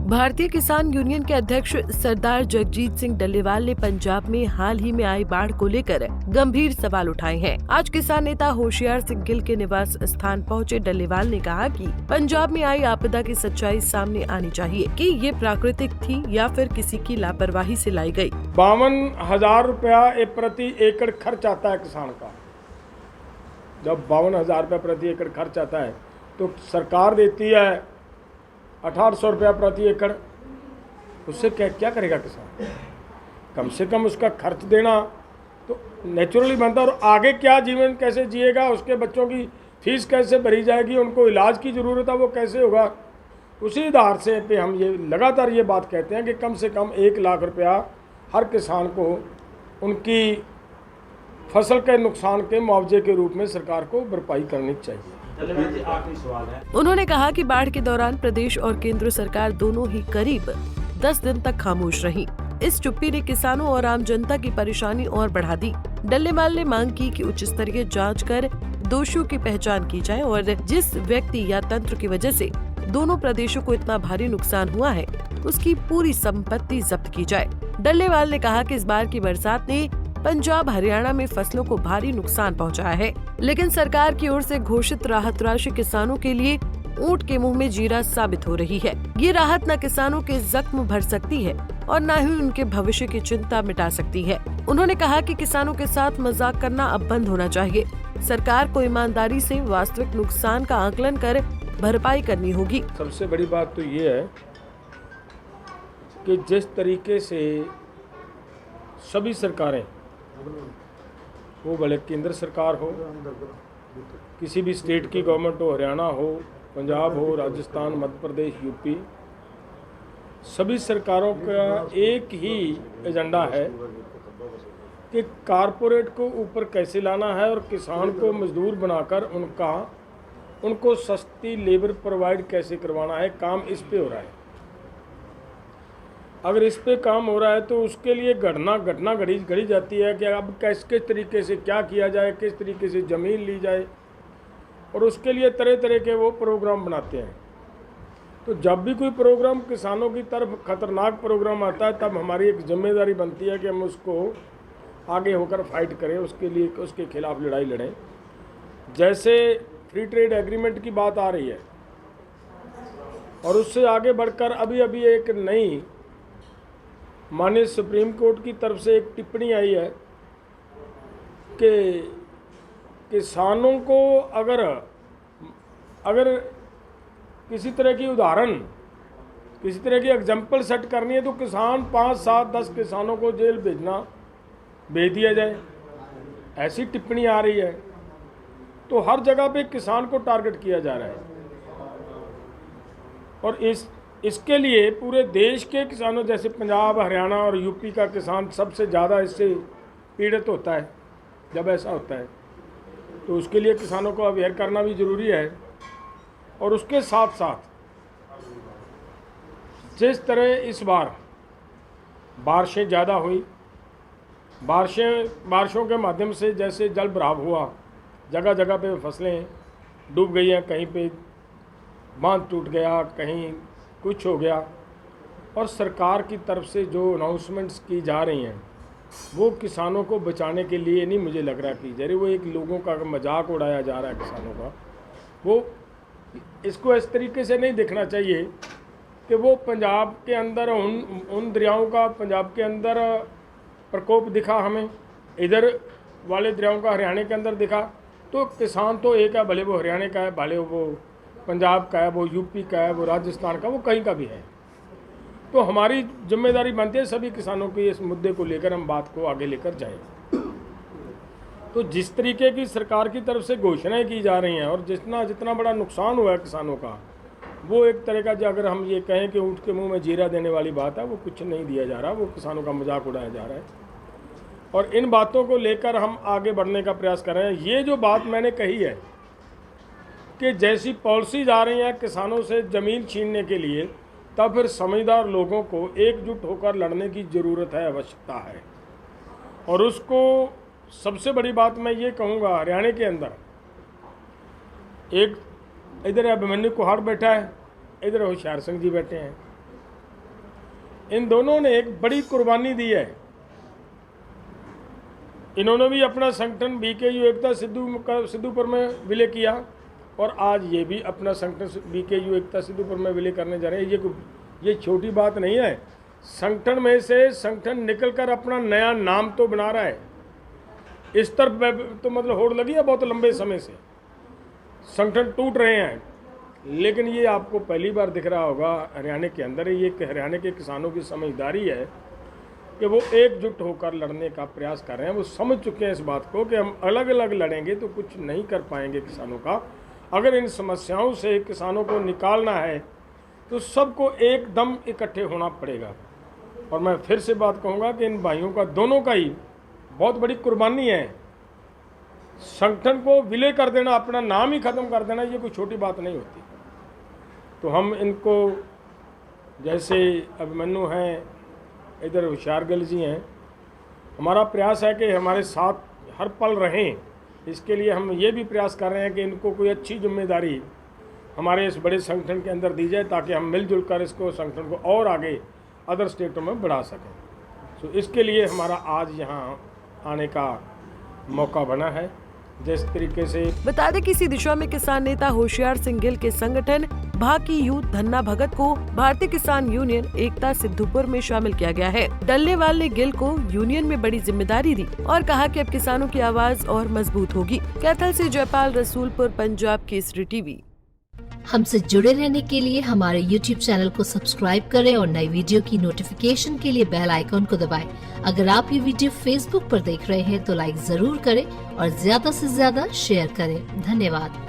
भारतीय किसान यूनियन के अध्यक्ष सरदार जगजीत सिंह डल्लेवाल ने पंजाब में हाल ही में आई बाढ़ को लेकर गंभीर सवाल उठाए हैं। आज किसान नेता होशियार सिंह गिल के निवास स्थान पहुंचे डल्लेवाल ने कहा कि पंजाब में आई आपदा की सच्चाई सामने आनी चाहिए कि ये प्राकृतिक थी या फिर किसी की लापरवाही से लाई गई। 52,000 रुपया प्रति एकड़ खर्च आता है किसान का। जब 52,000 रुपया प्रति एकड़ खर्च आता है तो सरकार देती है 1,800 रुपया प्रति एकड़। उससे क्या करेगा किसान? कम से कम उसका खर्च देना तो नेचुरली बनता है। और आगे क्या जीवन कैसे जिएगा, उसके बच्चों की फीस कैसे भरी जाएगी, उनको इलाज की ज़रूरत है वो कैसे होगा, उसी आधार से पे हम ये लगातार ये बात कहते हैं कि कम से कम 1 लाख रुपया हर किसान को उनकी फसल के नुकसान के मुआवजे के रूप में सरकार को भरपाई करनी चाहिए। आखिरी सवाल है। उन्होंने कहा कि बाढ़ के दौरान प्रदेश और केंद्र सरकार दोनों ही करीब 10 दिन तक खामोश रही। इस चुप्पी ने किसानों और आम जनता की परेशानी और बढ़ा दी। डल्लेवाल ने मांग की कि उच्च स्तरीय जांच कर दोषियों की पहचान की जाए और जिस व्यक्ति या तंत्र की वजह से दोनों प्रदेशों को इतना भारी नुकसान हुआ है उसकी पूरी संपत्ति जब्त की जाए। डल्लेवाल ने कहा कि इस बार की बरसात ने पंजाब हरियाणा में फसलों को भारी नुकसान पहुंचाया है, लेकिन सरकार की ओर से घोषित राहत राशि किसानों के लिए ऊंट के मुंह में जीरा साबित हो रही है। ये राहत न किसानों के जख्म भर सकती है और न ही उनके भविष्य की चिंता मिटा सकती है। उन्होंने कहा कि किसानों के साथ मजाक करना अब बंद होना चाहिए। सरकार को ईमानदारी से वास्तविक नुकसान का आकलन कर भरपाई करनी होगी। सबसे बड़ी बात तो ये है कि जिस तरीके से सभी सरकारें, वो भले केंद्र सरकार हो, किसी भी स्टेट की गवर्नमेंट हो, हरियाणा हो, पंजाब हो, राजस्थान, मध्य प्रदेश, यूपी, सभी सरकारों का एक ही एजेंडा है कि कारपोरेट को ऊपर कैसे लाना है और किसान को मजदूर बनाकर उनको सस्ती लेबर प्रोवाइड कैसे करवाना है। काम इस पे हो रहा है। अगर इस पे काम हो रहा है तो उसके लिए घटना घड़ी जाती है कि अब किस तरीके से क्या किया जाए, किस तरीके से ज़मीन ली जाए, और उसके लिए तरह तरह के वो प्रोग्राम बनाते हैं। तो जब भी कोई प्रोग्राम किसानों की तरफ खतरनाक प्रोग्राम आता है तब हमारी एक जिम्मेदारी बनती है कि हम उसको आगे होकर फाइट करें, उसके लिए उसके खिलाफ लड़ाई लड़ें। जैसे फ्री ट्रेड एग्रीमेंट की बात आ रही है और उससे आगे बढ़कर अभी एक नई माननीय सुप्रीम कोर्ट की तरफ से एक टिप्पणी आई है कि किसानों को अगर किसी तरह की उदाहरण, किसी तरह की एग्जाम्पल सेट करनी है तो किसान 5, 7, 10 किसानों को जेल भेज दिया जाए, ऐसी टिप्पणी आ रही है। तो हर जगह पे किसान को टारगेट किया जा रहा है और इसके लिए पूरे देश के किसानों, जैसे पंजाब, हरियाणा और यूपी का किसान सबसे ज़्यादा इससे पीड़ित होता है। जब ऐसा होता है तो उसके लिए किसानों को अवेयर करना भी ज़रूरी है। और उसके साथ साथ जिस तरह इस बार बारिशें ज़्यादा हुई, बारिशों के माध्यम से जैसे जल भराव हुआ, जगह जगह पे फसलें डूब गई हैं, कहीं पे बांध टूट गया, कहीं कुछ हो गया, और सरकार की तरफ से जो अनाउंसमेंट्स की जा रही हैं वो किसानों को बचाने के लिए नहीं मुझे लग रहा की जा रही। वो एक लोगों का मजाक उड़ाया जा रहा है किसानों का। वो इसको इस तरीके से नहीं देखना चाहिए कि वो पंजाब के अंदर उन दरियाओं का पंजाब के अंदर प्रकोप दिखा, हमें इधर वाले दरियाओं का हरियाणा के अंदर दिखा। तो किसान तो एक है, भले वो हरियाणा का है, भले वो पंजाब का है, वो यूपी का है, वो राजस्थान का, वो कहीं का भी है। तो हमारी जिम्मेदारी बनती है सभी किसानों की इस मुद्दे को लेकर हम बात को आगे लेकर जाएं। तो जिस तरीके की सरकार की तरफ से घोषणाएं की जा रही हैं और जितना बड़ा नुकसान हुआ है किसानों का, वो एक तरह का, जो अगर हम ये कहें कि ऊँट के मुँह में जीरा देने वाली बात है, वो कुछ नहीं दिया जा रहा, वो किसानों का मजाक उड़ाया जा रहा है। और इन बातों को लेकर हम आगे बढ़ने का प्रयास कर रहे हैं। ये जो बात मैंने कही है कि जैसी पॉलिसीज आ रही हैं किसानों से ज़मीन छीनने के लिए, तब फिर समझदार लोगों को एकजुट होकर लड़ने की ज़रूरत है, आवश्यकता है। और उसको सबसे बड़ी बात मैं ये कहूँगा, हरियाणा के अंदर एक इधर अभिमन्यु कुहाड़ बैठा है, इधर होशियार सिंह जी बैठे हैं। इन दोनों ने एक बड़ी कुर्बानी दी है। इन्होंने भी अपना संगठन बीकेयू एकता सिद्धूपुर में विलय किया और आज ये भी अपना संगठन बीकेयू एकता सिद्धूपुर में विलय करने जा रहे हैं। ये छोटी बात नहीं है। संगठन में से संगठन निकलकर अपना नया नाम तो बना रहा है। इस तरफ तो मतलब होड़ लगी है बहुत लंबे समय से, संगठन टूट रहे हैं, लेकिन ये आपको पहली बार दिख रहा होगा हरियाणा के अंदर। ये हरियाणा के किसानों की समझदारी है कि वो एकजुट होकर लड़ने का प्रयास कर रहे हैं। वो समझ चुके हैं इस बात को कि हम अलग अलग लड़ेंगे तो कुछ नहीं कर पाएंगे किसानों का। अगर इन समस्याओं से किसानों को निकालना है तो सबको एकदम इकट्ठे होना पड़ेगा। और मैं फिर से बात कहूँगा कि इन भाइयों का, दोनों का ही बहुत बड़ी कुर्बानी है। संगठन को विलय कर देना, अपना नाम ही खत्म कर देना, ये कोई छोटी बात नहीं होती। तो हम इनको, जैसे अभिमन्यु हैं, इधर होशियारगल जी हैं, हमारा प्रयास है कि हमारे साथ हर पल रहें। इसके लिए हम ये भी प्रयास कर रहे हैं कि इनको कोई अच्छी जिम्मेदारी हमारे इस बड़े संगठन के अंदर दी जाए ताकि हम मिलजुल कर इसको, संगठन को और आगे अदर स्टेटों में बढ़ा सकें। तो इसके लिए हमारा आज यहाँ आने का मौका बना है। जिस तरीके से बता दें कि इसी दिशा में किसान नेता होशियार सिंह गिल के संगठन भाकी यूथ धन्ना भगत को भारतीय किसान यूनियन एकता सिद्धूपुर में शामिल किया गया है। डल्लेवाल ने गिल को यूनियन में बड़ी जिम्मेदारी दी और कहा कि अब किसानों की आवाज और मजबूत होगी। कैथल से जयपाल रसूलपुर, पंजाब केसरी टीवी। हमसे जुड़े रहने के लिए हमारे YouTube चैनल को सब्सक्राइब करें और नई वीडियो की नोटिफिकेशन के लिए बेल आइकॉन को दबाएं। अगर आप ये वीडियो Facebook पर देख रहे हैं तो लाइक जरूर करें और ज्यादा से ज्यादा शेयर करें। धन्यवाद।